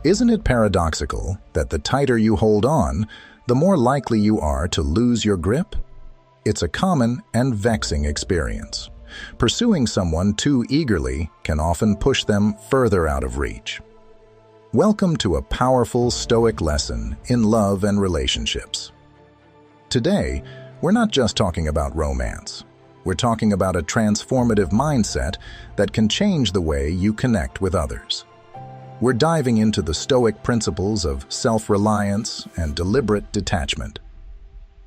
Isn't it paradoxical that the tighter you hold on, the more likely you are to lose your grip? It's a common and vexing experience. Pursuing someone too eagerly can often push them further out of reach. Welcome to a powerful Stoic lesson in love and relationships. Today, we're not just talking about romance. We're talking about a transformative mindset that can change the way you connect with others. We're diving into the Stoic principles of self-reliance and deliberate detachment.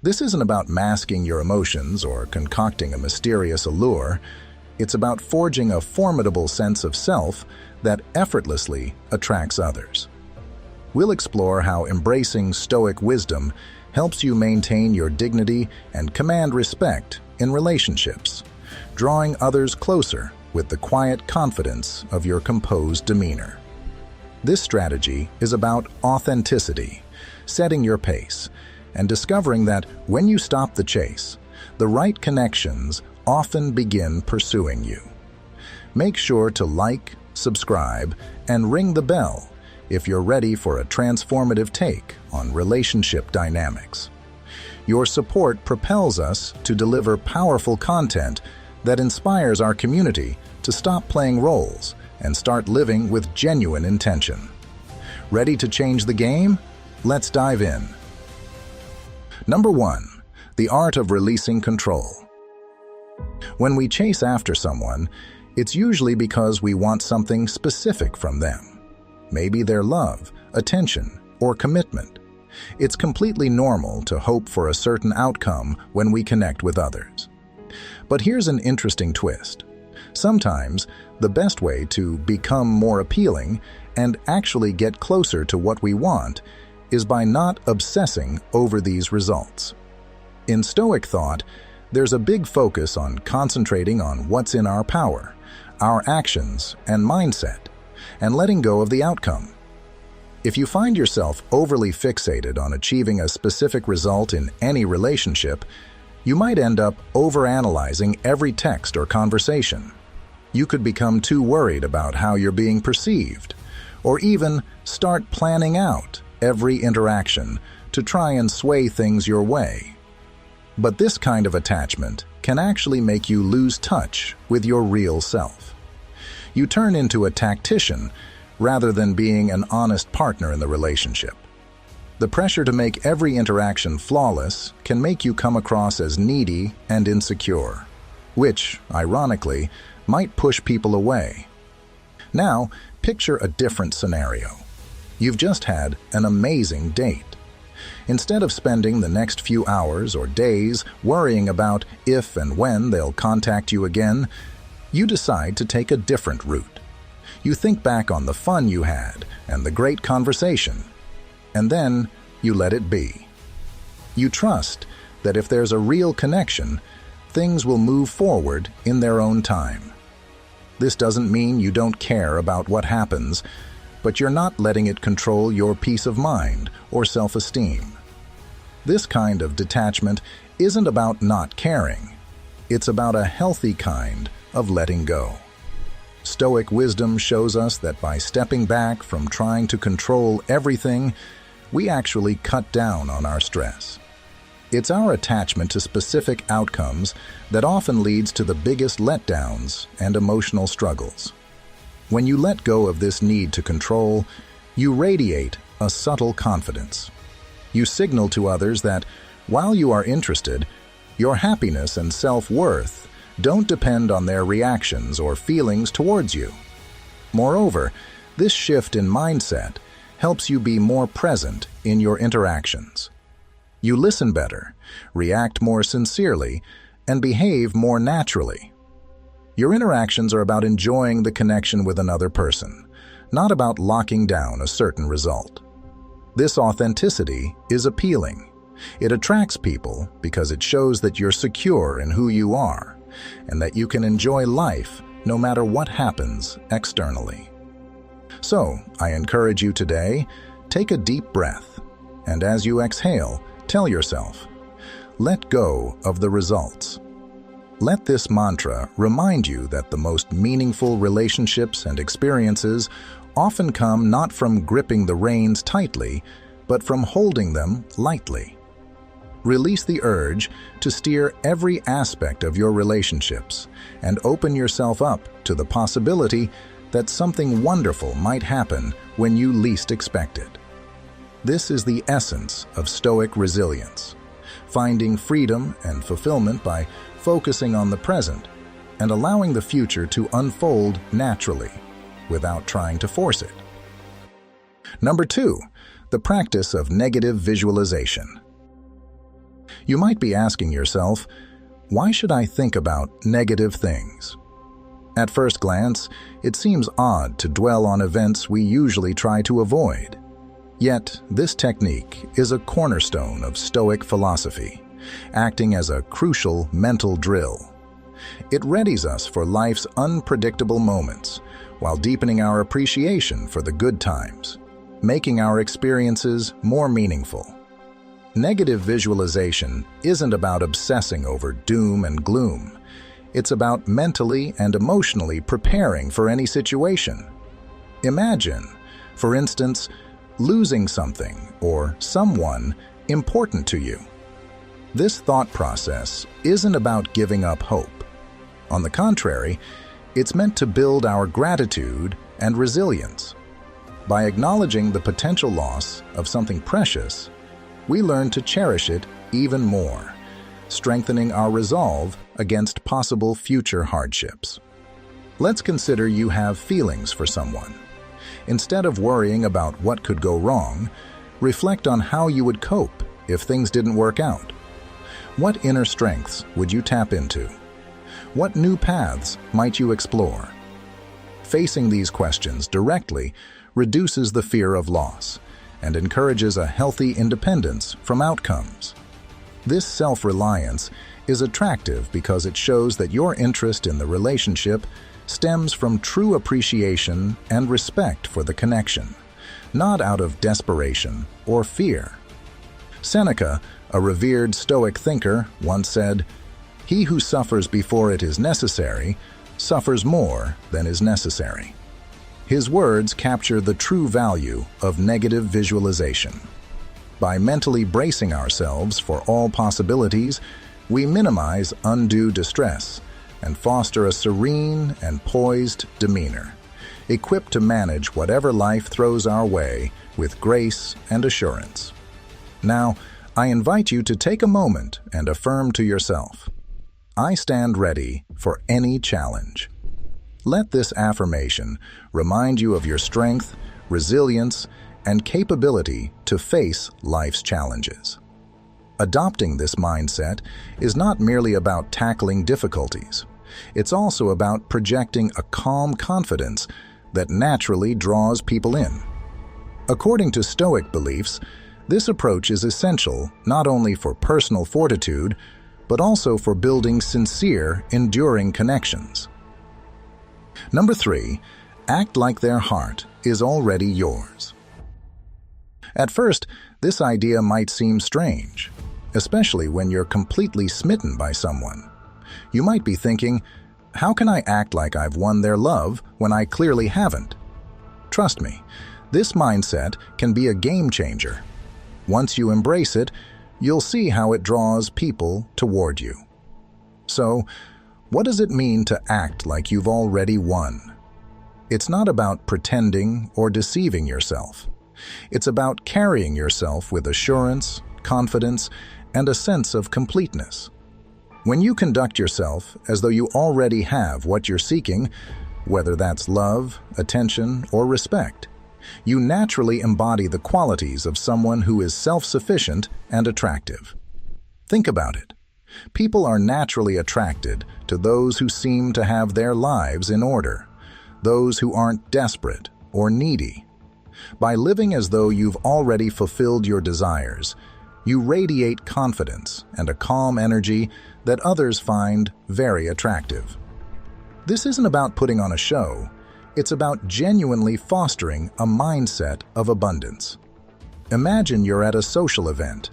This isn't about masking your emotions or concocting a mysterious allure. It's about forging a formidable sense of self that effortlessly attracts others. We'll explore how embracing Stoic wisdom helps you maintain your dignity and command respect in relationships, drawing others closer with the quiet confidence of your composed demeanor. This strategy is about authenticity, setting your pace, and discovering that when you stop the chase, the right connections often begin pursuing you. Make sure to like, subscribe, and ring the bell if you're ready for a transformative take on relationship dynamics. Your support propels us to deliver powerful content that inspires our community to stop playing roles and start living with genuine intention. Ready to change the game? Let's dive in. Number 1. The art of releasing control. When we chase after someone, it's usually because we want something specific from them. Maybe their love, attention, or commitment. It's completely normal to hope for a certain outcome when we connect with others. But here's an interesting twist. Sometimes, the best way to become more appealing and actually get closer to what we want is by not obsessing over these results. In Stoic thought, there's a big focus on concentrating on what's in our power, our actions and mindset, and letting go of the outcome. If you find yourself overly fixated on achieving a specific result in any relationship, you might end up overanalyzing every text or conversation. You could become too worried about how you're being perceived, or even start planning out every interaction to try and sway things your way. But this kind of attachment can actually make you lose touch with your real self. You turn into a tactician rather than being an honest partner in the relationship. The pressure to make every interaction flawless can make you come across as needy and insecure, which, ironically, might push people away. Now, picture a different scenario. You've just had an amazing date. Instead of spending the next few hours or days worrying about if and when they'll contact you again, you decide to take a different route. You think back on the fun you had and the great conversation, and then you let it be. You trust that if there's a real connection, things will move forward in their own time. This doesn't mean you don't care about what happens, but you're not letting it control your peace of mind or self-esteem. This kind of detachment isn't about not caring. It's about a healthy kind of letting go. Stoic wisdom shows us that by stepping back from trying to control everything, we actually cut down on our stress. It's our attachment to specific outcomes that often leads to the biggest letdowns and emotional struggles. When you let go of this need to control, you radiate a subtle confidence. You signal to others that, while you are interested, your happiness and self-worth don't depend on their reactions or feelings towards you. Moreover, this shift in mindset helps you be more present in your interactions. You listen better, react more sincerely, and behave more naturally. Your interactions are about enjoying the connection with another person, not about locking down a certain result. This authenticity is appealing. It attracts people because it shows that you're secure in who you are, and that you can enjoy life no matter what happens externally. So, I encourage you today, take a deep breath, and as you exhale, tell yourself, let go of the results. Let this mantra remind you that the most meaningful relationships and experiences often come not from gripping the reins tightly, but from holding them lightly. Release the urge to steer every aspect of your relationships and open yourself up to the possibility that something wonderful might happen when you least expect it. This is the essence of Stoic resilience, finding freedom and fulfillment by focusing on the present and allowing the future to unfold naturally without trying to force it. Number 2, the practice of negative visualization. You might be asking yourself, why should I think about negative things? At first glance, it seems odd to dwell on events we usually try to avoid. Yet, this technique is a cornerstone of Stoic philosophy, acting as a crucial mental drill. It readies us for life's unpredictable moments, while deepening our appreciation for the good times, making our experiences more meaningful. Negative visualization isn't about obsessing over doom and gloom. It's about mentally and emotionally preparing for any situation. Imagine, for instance, losing something or someone important to you. This thought process isn't about giving up hope. On the contrary, it's meant to build our gratitude and resilience. By acknowledging the potential loss of something precious, we learn to cherish it even more, strengthening our resolve against possible future hardships. Let's consider you have feelings for someone. Instead of worrying about what could go wrong, reflect on how you would cope if things didn't work out. What inner strengths would you tap into? What new paths might you explore? Facing these questions directly reduces the fear of loss and encourages a healthy independence from outcomes. This self-reliance is attractive because it shows that your interest in the relationship stems from true appreciation and respect for the connection, not out of desperation or fear. Seneca, a revered Stoic thinker, once said, "He who suffers before it is necessary, suffers more than is necessary." His words capture the true value of negative visualization. By mentally bracing ourselves for all possibilities, we minimize undue distress and foster a serene and poised demeanor, equipped to manage whatever life throws our way with grace and assurance. Now, I invite you to take a moment and affirm to yourself, "I stand ready for any challenge." Let this affirmation remind you of your strength, resilience, and capability to face life's challenges. Adopting this mindset is not merely about tackling difficulties. It's also about projecting a calm confidence that naturally draws people in. According to Stoic beliefs, this approach is essential not only for personal fortitude, but also for building sincere, enduring connections. Number 3, act like their heart is already yours. At first, this idea might seem strange, especially when you're completely smitten by someone. You might be thinking, how can I act like I've won their love when I clearly haven't? Trust me, this mindset can be a game changer. Once you embrace it, you'll see how it draws people toward you. So, what does it mean to act like you've already won? It's not about pretending or deceiving yourself. It's about carrying yourself with assurance, confidence, and a sense of completeness. When you conduct yourself as though you already have what you're seeking, whether that's love, attention, or respect, you naturally embody the qualities of someone who is self-sufficient and attractive. Think about it. People are naturally attracted to those who seem to have their lives in order, those who aren't desperate or needy. By living as though you've already fulfilled your desires, you radiate confidence and a calm energy that others find very attractive. This isn't about putting on a show. It's about genuinely fostering a mindset of abundance. Imagine you're at a social event,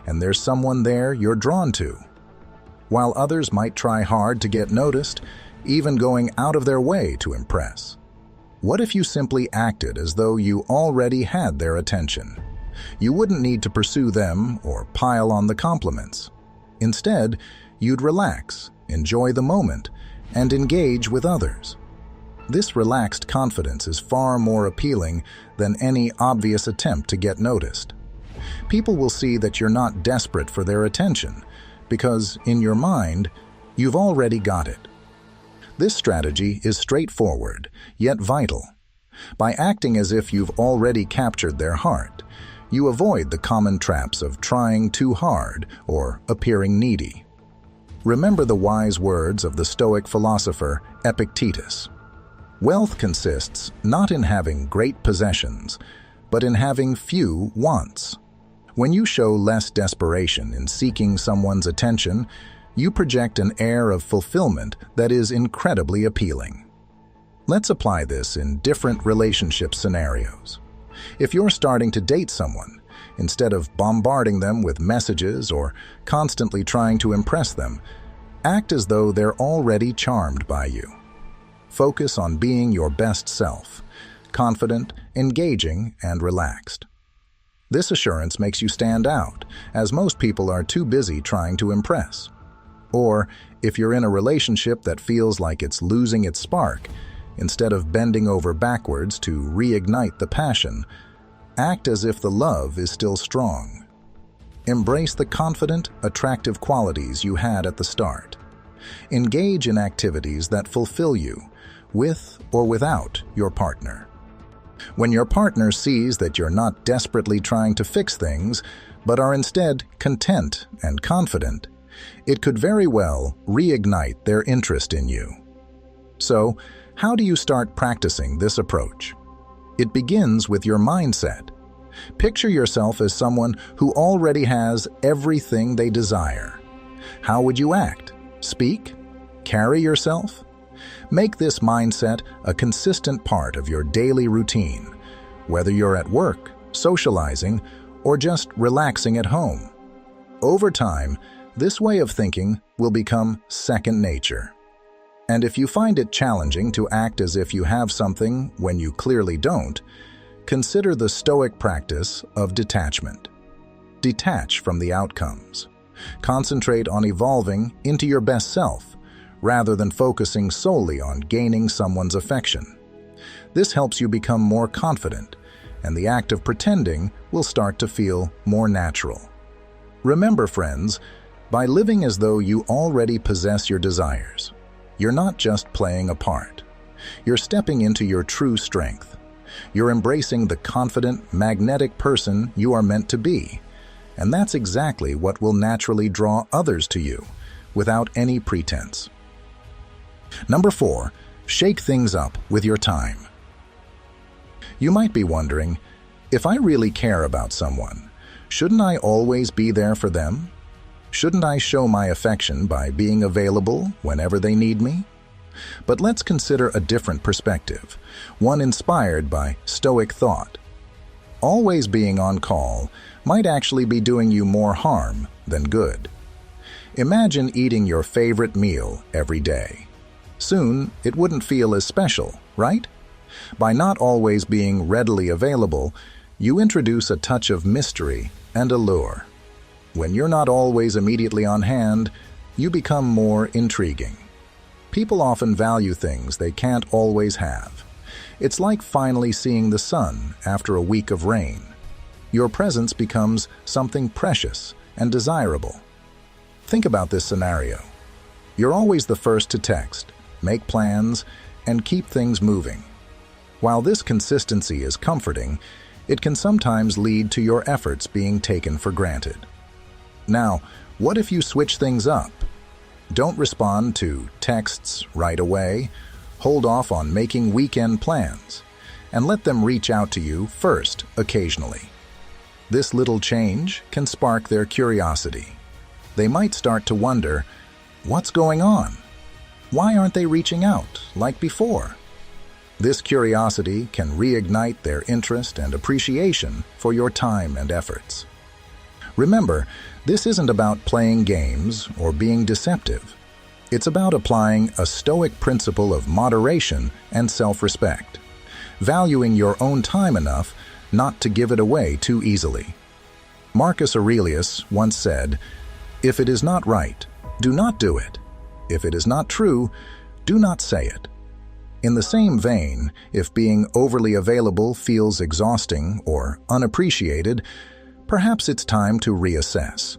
and there's someone there you're drawn to. While others might try hard to get noticed, even going out of their way to impress. What if you simply acted as though you already had their attention? You wouldn't need to pursue them or pile on the compliments. Instead, you'd relax, enjoy the moment, and engage with others. This relaxed confidence is far more appealing than any obvious attempt to get noticed. People will see that you're not desperate for their attention, because in your mind, you've already got it. This strategy is straightforward, yet vital. By acting as if you've already captured their heart, you avoid the common traps of trying too hard or appearing needy. Remember the wise words of the Stoic philosopher Epictetus. Wealth consists not in having great possessions, but in having few wants. When you show less desperation in seeking someone's attention, you project an air of fulfillment that is incredibly appealing. Let's apply this in different relationship scenarios. If you're starting to date someone, instead of bombarding them with messages or constantly trying to impress them, act as though they're already charmed by you. Focus on being your best self, confident, engaging, and relaxed. This assurance makes you stand out, as most people are too busy trying to impress. Or, if you're in a relationship that feels like it's losing its spark, instead of bending over backwards to reignite the passion, act as if the love is still strong. Embrace the confident, attractive qualities you had at the start. Engage in activities that fulfill you, with or without your partner. When your partner sees that you're not desperately trying to fix things, but are instead content and confident, it could very well reignite their interest in you. So, how do you start practicing this approach? It begins with your mindset. Picture yourself as someone who already has everything they desire. How would you act? Speak? Carry yourself? Make this mindset a consistent part of your daily routine, whether you're at work, socializing, or just relaxing at home. Over time, this way of thinking will become second nature. And if you find it challenging to act as if you have something when you clearly don't, consider the Stoic practice of detachment. Detach from the outcomes. Concentrate on evolving into your best self, rather than focusing solely on gaining someone's affection. This helps you become more confident, and the act of pretending will start to feel more natural. Remember, friends, by living as though you already possess your desires, you're not just playing a part. You're stepping into your true strength. You're embracing the confident, magnetic person you are meant to be, and that's exactly what will naturally draw others to you, without any pretense. Number 4, shake things up with your time. You might be wondering, if I really care about someone, shouldn't I always be there for them? Shouldn't I show my affection by being available whenever they need me? But let's consider a different perspective, one inspired by Stoic thought. Always being on call might actually be doing you more harm than good. Imagine eating your favorite meal every day. Soon, it wouldn't feel as special, right? By not always being readily available, you introduce a touch of mystery and allure. When you're not always immediately on hand, you become more intriguing. People often value things they can't always have. It's like finally seeing the sun after a week of rain. Your presence becomes something precious and desirable. Think about this scenario. You're always the first to text, make plans, and keep things moving. While this consistency is comforting, it can sometimes lead to your efforts being taken for granted. Now, what if you switch things up? Don't respond to texts right away. Hold off on making weekend plans, and let them reach out to you first occasionally. This little change can spark their curiosity. They might start to wonder, what's going on? Why aren't they reaching out like before? This curiosity can reignite their interest and appreciation for your time and efforts. Remember, this isn't about playing games or being deceptive. It's about applying a Stoic principle of moderation and self-respect. valuing your own time enough not to give it away too easily. Marcus Aurelius once said, "If it is not right, do not do it. If it is not true, do not say it." In the same vein, if being overly available feels exhausting or unappreciated, perhaps it's time to reassess.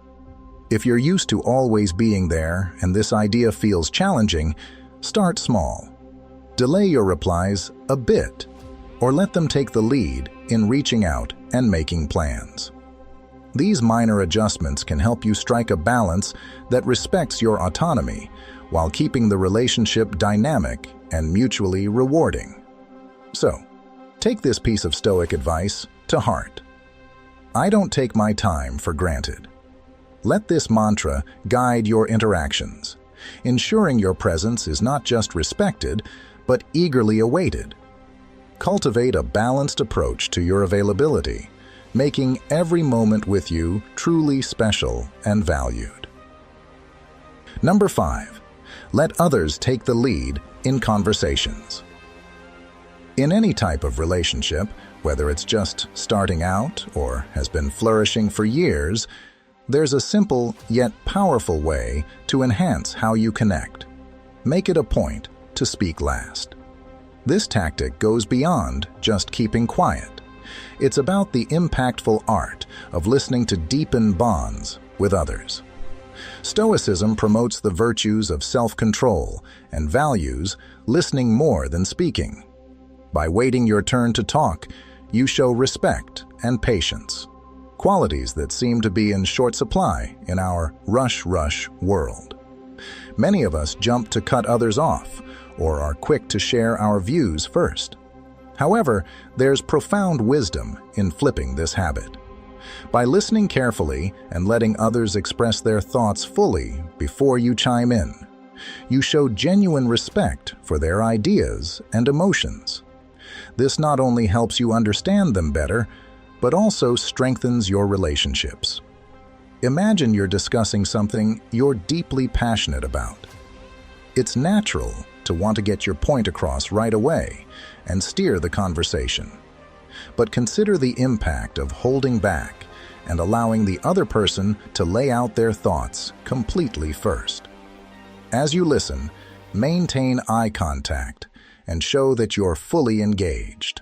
If you're used to always being there and this idea feels challenging, start small. Delay your replies a bit, or let them take the lead in reaching out and making plans. These minor adjustments can help you strike a balance that respects your autonomy while keeping the relationship dynamic and mutually rewarding. So, take this piece of Stoic advice to heart. I don't take my time for granted. Let this mantra guide your interactions, ensuring your presence is not just respected, but eagerly awaited. Cultivate a balanced approach to your availability, making every moment with you truly special and valued. Number 5. Let others take the lead in conversations. In any type of relationship, whether it's just starting out or has been flourishing for years, there's a simple yet powerful way to enhance how you connect. Make it a point to speak last. This tactic goes beyond just keeping quiet. It's about the impactful art of listening to deepen bonds with others. Stoicism promotes the virtues of self-control and values listening more than speaking. By waiting your turn to talk, you show respect and patience, qualities that seem to be in short supply in our rush world. Many of us jump to cut others off or are quick to share our views first. However, there's profound wisdom in flipping this habit. By listening carefully and letting others express their thoughts fully before you chime in, you show genuine respect for their ideas and emotions. This not only helps you understand them better, but also strengthens your relationships. Imagine you're discussing something you're deeply passionate about. It's natural to want to get your point across right away and steer the conversation. But consider the impact of holding back and allowing the other person to lay out their thoughts completely first. As you listen, maintain eye contact and show that you're fully engaged.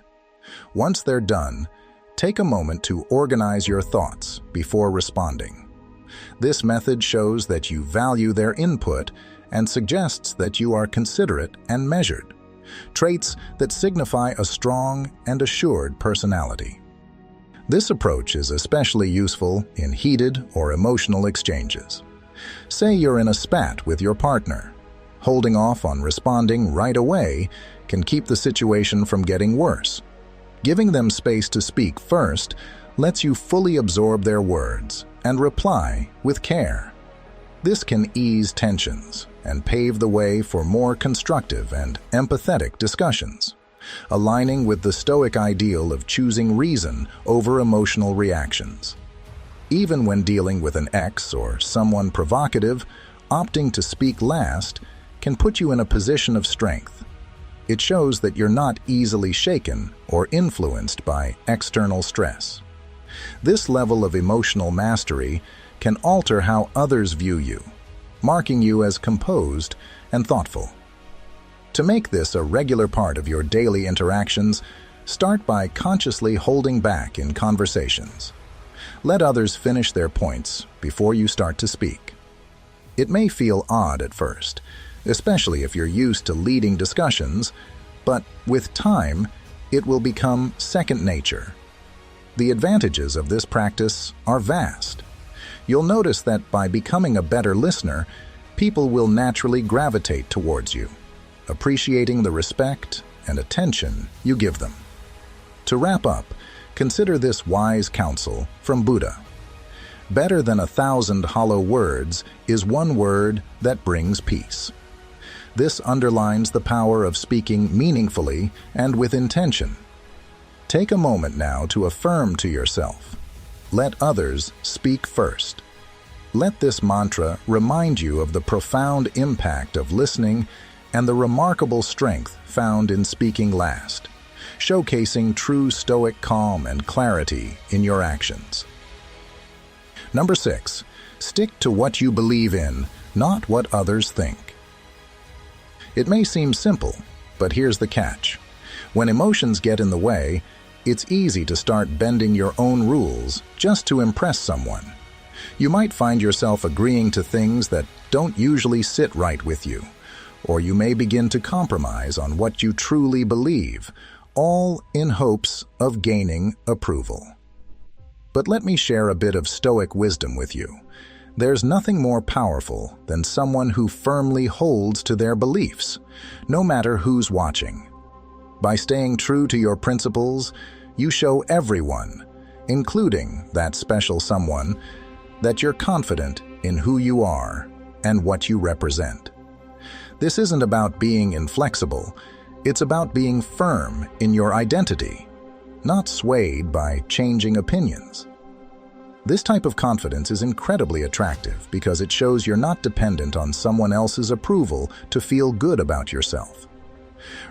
Once they're done, take a moment to organize your thoughts before responding. This method shows that you value their input and suggests that you are considerate and measured, traits that signify a strong and assured personality. This approach is especially useful in heated or emotional exchanges. Say you're in a spat with your partner. Holding off on responding right away can keep the situation from getting worse. Giving them space to speak first lets you fully absorb their words and reply with care. This can ease tensions and pave the way for more constructive and empathetic discussions, aligning with the Stoic ideal of choosing reason over emotional reactions. Even when dealing with an ex or someone provocative, opting to speak last can put you in a position of strength. It shows that you're not easily shaken or influenced by external stress. This level of emotional mastery can alter how others view you, marking you as composed and thoughtful. To make this a regular part of your daily interactions, start by consciously holding back in conversations. Let others finish their points before you start to speak. It may feel odd at first, especially if you're used to leading discussions, but with time, it will become second nature. The advantages of this practice are vast. You'll notice that by becoming a better listener, people will naturally gravitate towards you, appreciating the respect and attention you give them. To wrap up, consider this wise counsel from Buddha. Better than 1,000 hollow words is one word that brings peace. This underlines the power of speaking meaningfully and with intention. Take a moment now to affirm to yourself, let others speak first. Let this mantra remind you of the profound impact of listening and the remarkable strength found in speaking last, showcasing true Stoic calm and clarity in your actions. Number 6, stick to what you believe in, not what others think. It may seem simple, but here's the catch. When emotions get in the way, it's easy to start bending your own rules just to impress someone. You might find yourself agreeing to things that don't usually sit right with you, or you may begin to compromise on what you truly believe, all in hopes of gaining approval. But let me share a bit of Stoic wisdom with you. There's nothing more powerful than someone who firmly holds to their beliefs, no matter who's watching. By staying true to your principles, you show everyone, including that special someone, that you're confident in who you are and what you represent. This isn't about being inflexible, it's about being firm in your identity, not swayed by changing opinions. This type of confidence is incredibly attractive because it shows you're not dependent on someone else's approval to feel good about yourself.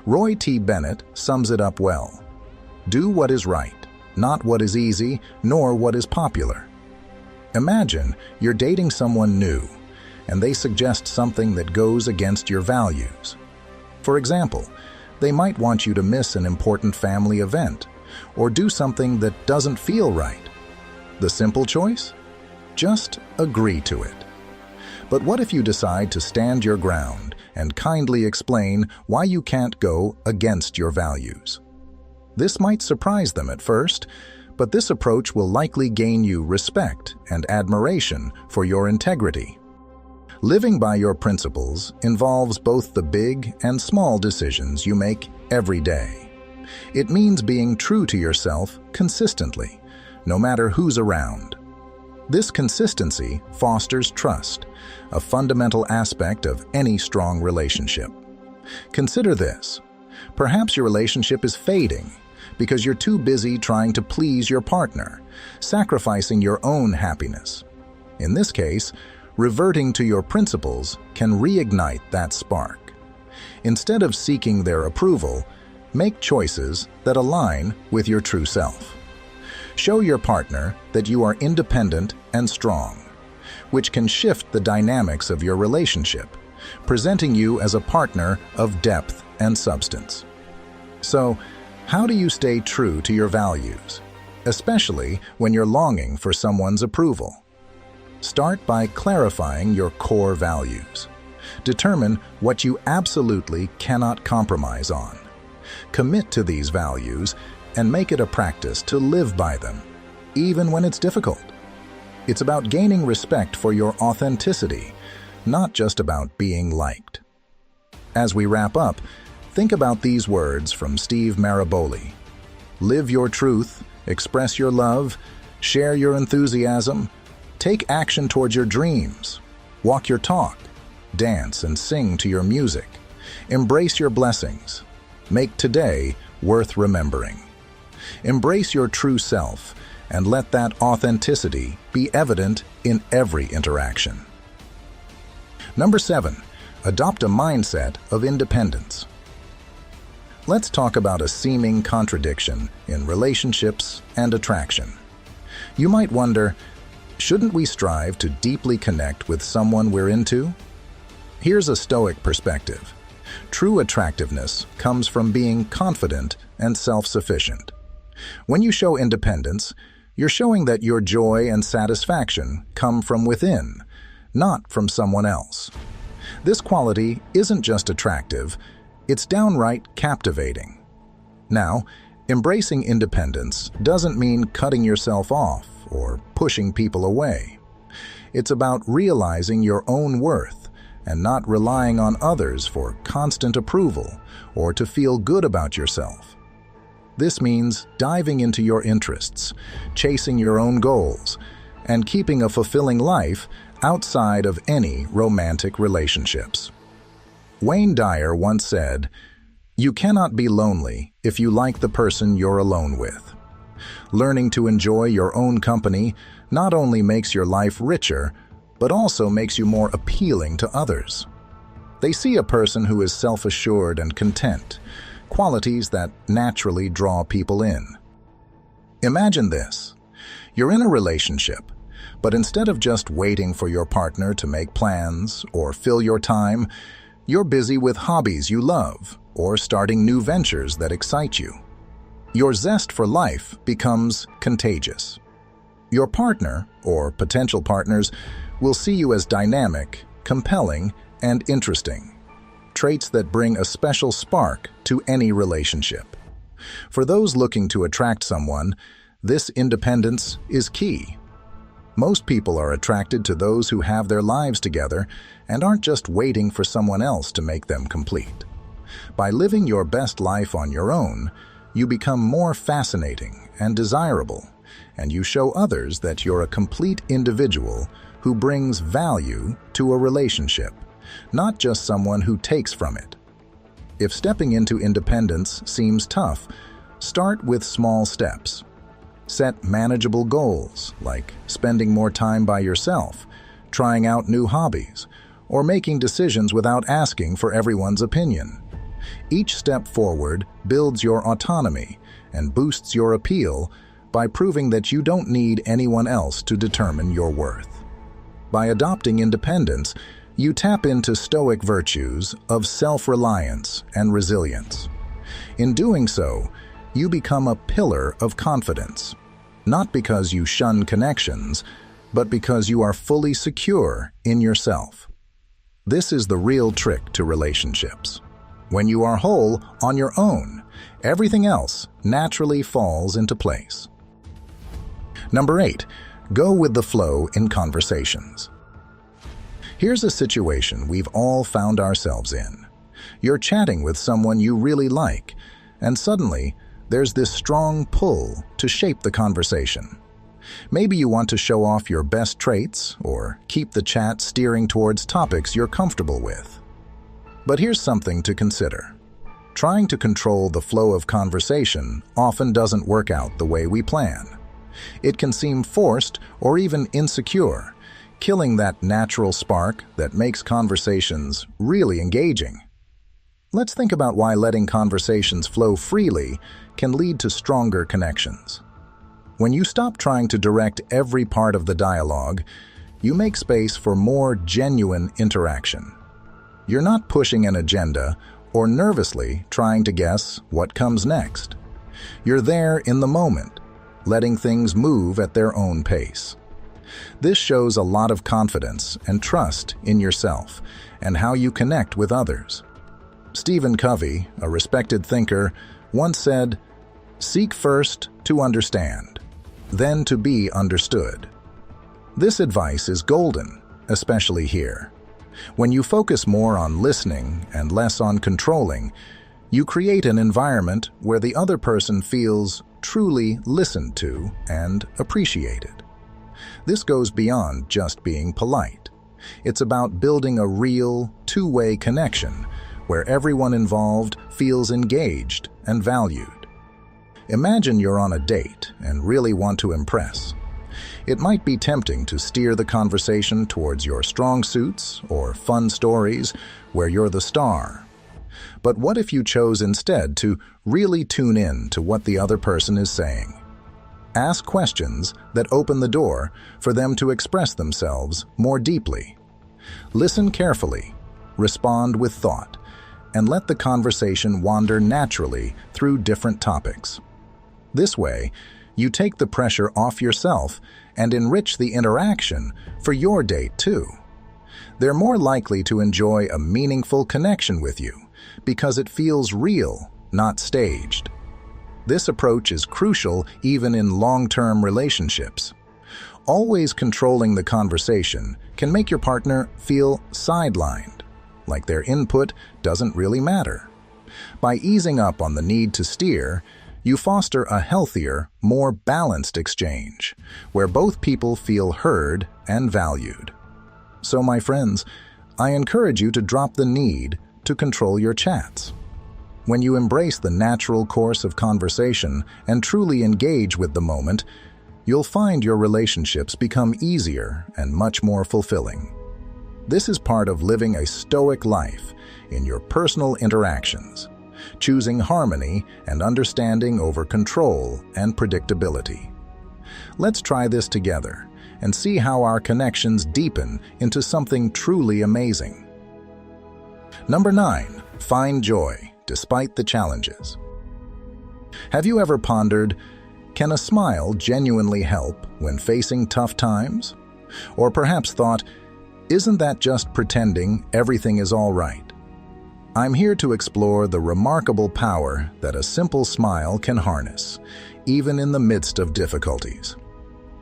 Roy T. Bennett sums it up well. Do what is right, not what is easy, nor what is popular. Imagine you're dating someone new, and they suggest something that goes against your values. For example, they might want you to miss an important family event, or do something that doesn't feel right. The simple choice? Just agree to it. But what if you decide to stand your ground and kindly explain why you can't go against your values? This might surprise them at first, but this approach will likely gain you respect and admiration for your integrity. Living by your principles involves both the big and small decisions you make every day. It means being true to yourself consistently, no matter who's around. This consistency fosters trust, a fundamental aspect of any strong relationship. Consider this. Perhaps your relationship is fading because you're too busy trying to please your partner, sacrificing your own happiness. In this case, reverting to your principles can reignite that spark. Instead of seeking their approval, make choices that align with your true self. Show your partner that you are independent and strong, which can shift the dynamics of your relationship, presenting you as a partner of depth and substance. So, how do you stay true to your values, especially when you're longing for someone's approval? Start by clarifying your core values. Determine what you absolutely cannot compromise on. Commit to these values and make it a practice to live by them, even when it's difficult. It's about gaining respect for your authenticity, not just about being liked. As we wrap up, think about these words from Steve Maraboli. Live your truth, express your love, share your enthusiasm, take action towards your dreams, walk your talk, dance and sing to your music, embrace your blessings, make today worth remembering. Embrace your true self and let that authenticity be evident in every interaction. Number 7, adopt a mindset of independence. Let's talk about a seeming contradiction in relationships and attraction. You might wonder, shouldn't we strive to deeply connect with someone we're into? Here's a Stoic perspective. True attractiveness comes from being confident and self-sufficient. When you show independence, you're showing that your joy and satisfaction come from within, not from someone else. This quality isn't just attractive, it's downright captivating. Now, embracing independence doesn't mean cutting yourself off or pushing people away. It's about realizing your own worth and not relying on others for constant approval or to feel good about yourself. This means diving into your interests, chasing your own goals, and keeping a fulfilling life outside of any romantic relationships. Wayne Dyer once said, "You cannot be lonely if you like the person you're alone with." Learning to enjoy your own company not only makes your life richer, but also makes you more appealing to others. They see a person who is self-assured and content, qualities that naturally draw people in. Imagine this. You're in a relationship, but instead of just waiting for your partner to make plans or fill your time, you're busy with hobbies you love or starting new ventures that excite you. Your zest for life becomes contagious. Your partner, or potential partners, will see you as dynamic, compelling, and interesting, traits that bring a special spark to any relationship. For those looking to attract someone, this independence is key. Most people are attracted to those who have their lives together and aren't just waiting for someone else to make them complete. By living your best life on your own, you become more fascinating and desirable, and you show others that you're a complete individual who brings value to a relationship, not just someone who takes from it. If stepping into independence seems tough, start with small steps. Set manageable goals, like spending more time by yourself, trying out new hobbies, or making decisions without asking for everyone's opinion. Each step forward builds your autonomy and boosts your appeal by proving that you don't need anyone else to determine your worth. By adopting independence, you tap into Stoic virtues of self-reliance and resilience. In doing so, you become a pillar of confidence, not because you shun connections, but because you are fully secure in yourself. This is the real trick to relationships. When you are whole on your own, everything else naturally falls into place. Number 8, go with the flow in conversations. Here's a situation we've all found ourselves in. You're chatting with someone you really like, and suddenly there's this strong pull to shape the conversation. Maybe you want to show off your best traits or keep the chat steering towards topics you're comfortable with. But here's something to consider. Trying to control the flow of conversation often doesn't work out the way we plan. It can seem forced or even insecure, killing that natural spark that makes conversations really engaging. Let's think about why letting conversations flow freely can lead to stronger connections. When you stop trying to direct every part of the dialogue, you make space for more genuine interaction. You're not pushing an agenda or nervously trying to guess what comes next. You're there in the moment, letting things move at their own pace. This shows a lot of confidence and trust in yourself and how you connect with others. Stephen Covey, a respected thinker, once said, "Seek first to understand, then to be understood." This advice is golden, especially here. When you focus more on listening and less on controlling, you create an environment where the other person feels truly listened to and appreciated. This goes beyond just being polite. It's about building a real, two-way connection where everyone involved feels engaged and valued. Imagine you're on a date and really want to impress. It might be tempting to steer the conversation towards your strong suits or fun stories where you're the star. But what if you chose instead to really tune in to what the other person is saying? Ask questions that open the door for them to express themselves more deeply. Listen carefully, respond with thought, and let the conversation wander naturally through different topics. This way, you take the pressure off yourself and enrich the interaction for your date too. They're more likely to enjoy a meaningful connection with you because it feels real, not staged. This approach is crucial even in long-term relationships. Always controlling the conversation can make your partner feel sidelined, like their input doesn't really matter. By easing up on the need to steer, you foster a healthier, more balanced exchange, where both people feel heard and valued. So, my friends, I encourage you to drop the need to control your chats. When you embrace the natural course of conversation and truly engage with the moment, you'll find your relationships become easier and much more fulfilling. This is part of living a stoic life in your personal interactions, choosing harmony and understanding over control and predictability. Let's try this together and see how our connections deepen into something truly amazing. Number 9, find joy despite the challenges. Have you ever pondered, can a smile genuinely help when facing tough times? Or perhaps thought, isn't that just pretending everything is all right? I'm here to explore the remarkable power that a simple smile can harness, even in the midst of difficulties.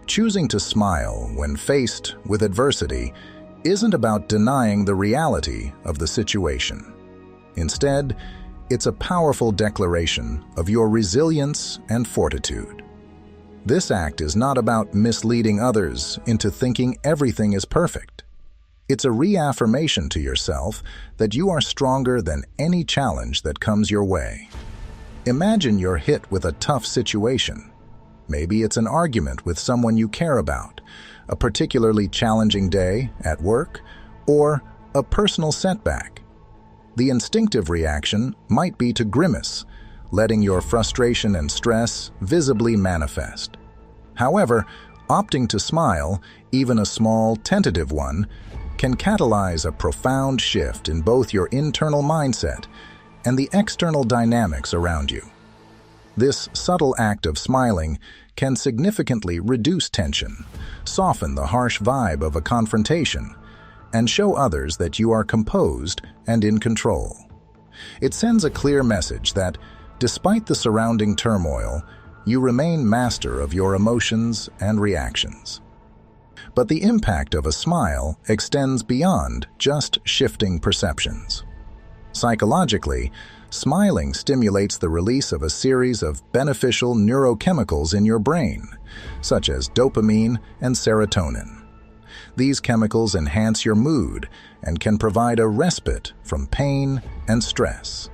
Choosing to smile when faced with adversity isn't about denying the reality of the situation. Instead, it's a powerful declaration of your resilience and fortitude. This act is not about misleading others into thinking everything is perfect. It's a reaffirmation to yourself that you are stronger than any challenge that comes your way. Imagine you're hit with a tough situation. Maybe it's an argument with someone you care about, a particularly challenging day at work, or a personal setback. The instinctive reaction might be to grimace, letting your frustration and stress visibly manifest. However, opting to smile, even a small, tentative one, can catalyze a profound shift in both your internal mindset and the external dynamics around you. This subtle act of smiling can significantly reduce tension, soften the harsh vibe of a confrontation, and show others that you are composed and in control. It sends a clear message that, despite the surrounding turmoil, you remain master of your emotions and reactions. But the impact of a smile extends beyond just shifting perceptions. Psychologically, smiling stimulates the release of a series of beneficial neurochemicals in your brain, such as dopamine and serotonin. These chemicals enhance your mood and can provide a respite from pain and stress,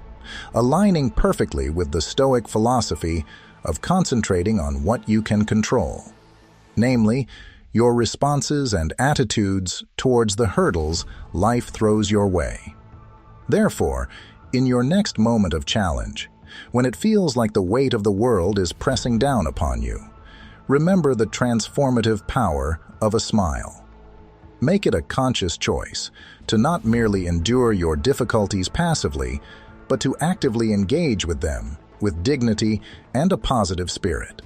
aligning perfectly with the Stoic philosophy of concentrating on what you can control, namely, your responses and attitudes towards the hurdles life throws your way. Therefore, in your next moment of challenge, when it feels like the weight of the world is pressing down upon you, remember the transformative power of a smile. Make it a conscious choice to not merely endure your difficulties passively, but to actively engage with them with dignity and a positive spirit.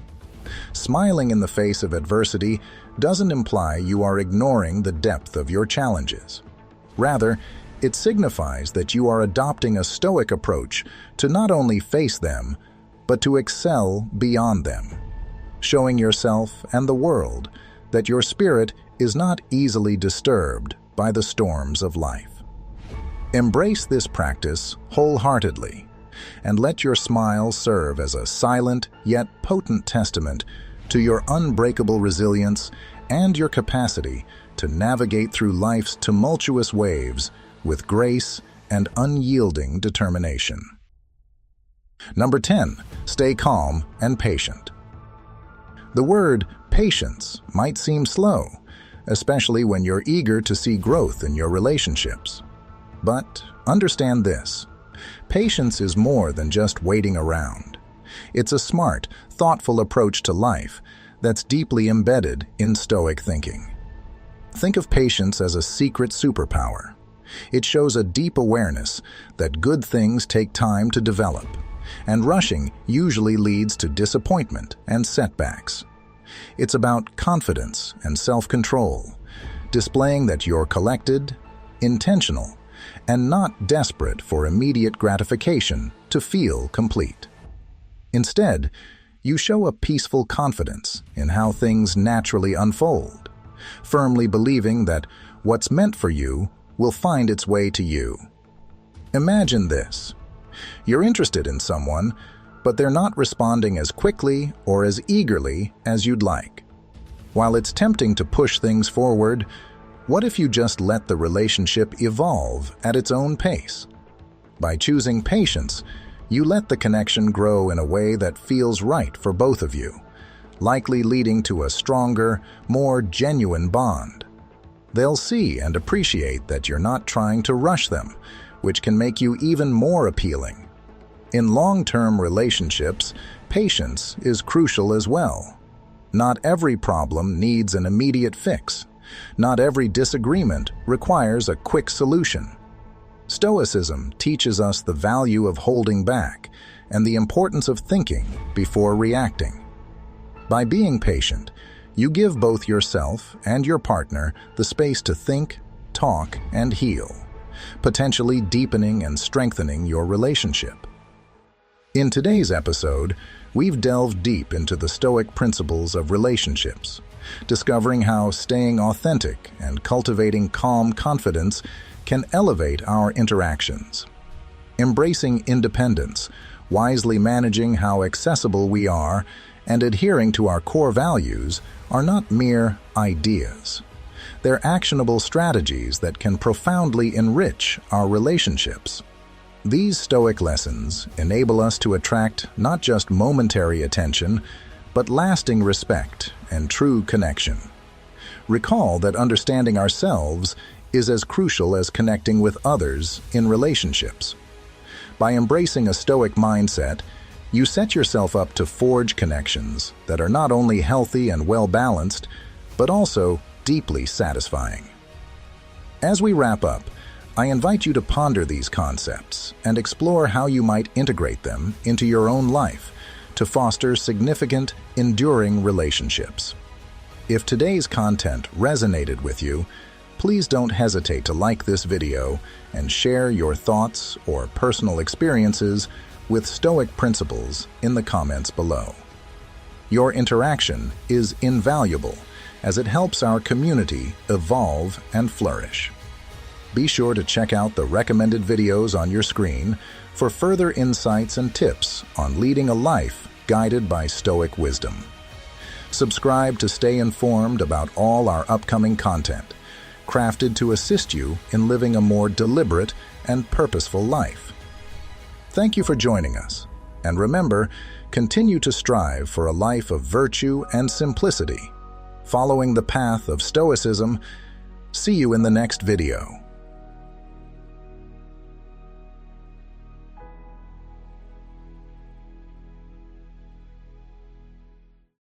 Smiling in the face of adversity doesn't imply you are ignoring the depth of your challenges. Rather, it signifies that you are adopting a Stoic approach to not only face them, but to excel beyond them, showing yourself and the world that your spirit is not easily disturbed by the storms of life. Embrace this practice wholeheartedly, and let your smile serve as a silent yet potent testament to your unbreakable resilience and your capacity to navigate through life's tumultuous waves with grace and unyielding determination. Number 10, stay calm and patient. The word patience might seem slow, especially when you're eager to see growth in your relationships. But understand this. Patience is more than just waiting around. It's a smart, thoughtful approach to life that's deeply embedded in Stoic thinking. Think of patience as a secret superpower. It shows a deep awareness that good things take time to develop, and rushing usually leads to disappointment and setbacks. It's about confidence and self-control, displaying that you're collected, intentional, and not desperate for immediate gratification to feel complete. Instead, you show a peaceful confidence in how things naturally unfold, firmly believing that what's meant for you will find its way to you. Imagine this. You're interested in someone, but they're not responding as quickly or as eagerly as you'd like. While it's tempting to push things forward, what if you just let the relationship evolve at its own pace? By choosing patience, you let the connection grow in a way that feels right for both of you, likely leading to a stronger, more genuine bond. They'll see and appreciate that you're not trying to rush them, which can make you even more appealing. In long-term relationships, patience is crucial as well. Not every problem needs an immediate fix. Not every disagreement requires a quick solution. Stoicism teaches us the value of holding back and the importance of thinking before reacting. By being patient, you give both yourself and your partner the space to think, talk, and heal, potentially deepening and strengthening your relationship. In today's episode, we've delved deep into the Stoic principles of relationships, discovering how staying authentic and cultivating calm confidence can elevate our interactions. Embracing independence, wisely managing how accessible we are, and adhering to our core values are not mere ideas. They're actionable strategies that can profoundly enrich our relationships. These Stoic lessons enable us to attract not just momentary attention, but lasting respect and true connection. Recall that understanding ourselves is as crucial as connecting with others in relationships. By embracing a Stoic mindset, you set yourself up to forge connections that are not only healthy and well-balanced, but also deeply satisfying. As we wrap up, I invite you to ponder these concepts and explore how you might integrate them into your own life to foster significant, enduring relationships. If today's content resonated with you, please don't hesitate to like this video and share your thoughts or personal experiences with Stoic principles in the comments below. Your interaction is invaluable as it helps our community evolve and flourish. Be sure to check out the recommended videos on your screen for further insights and tips on leading a life guided by Stoic wisdom. Subscribe to stay informed about all our upcoming content, crafted to assist you in living a more deliberate and purposeful life. Thank you for joining us, and remember, continue to strive for a life of virtue and simplicity, following the path of Stoicism. See you in the next video.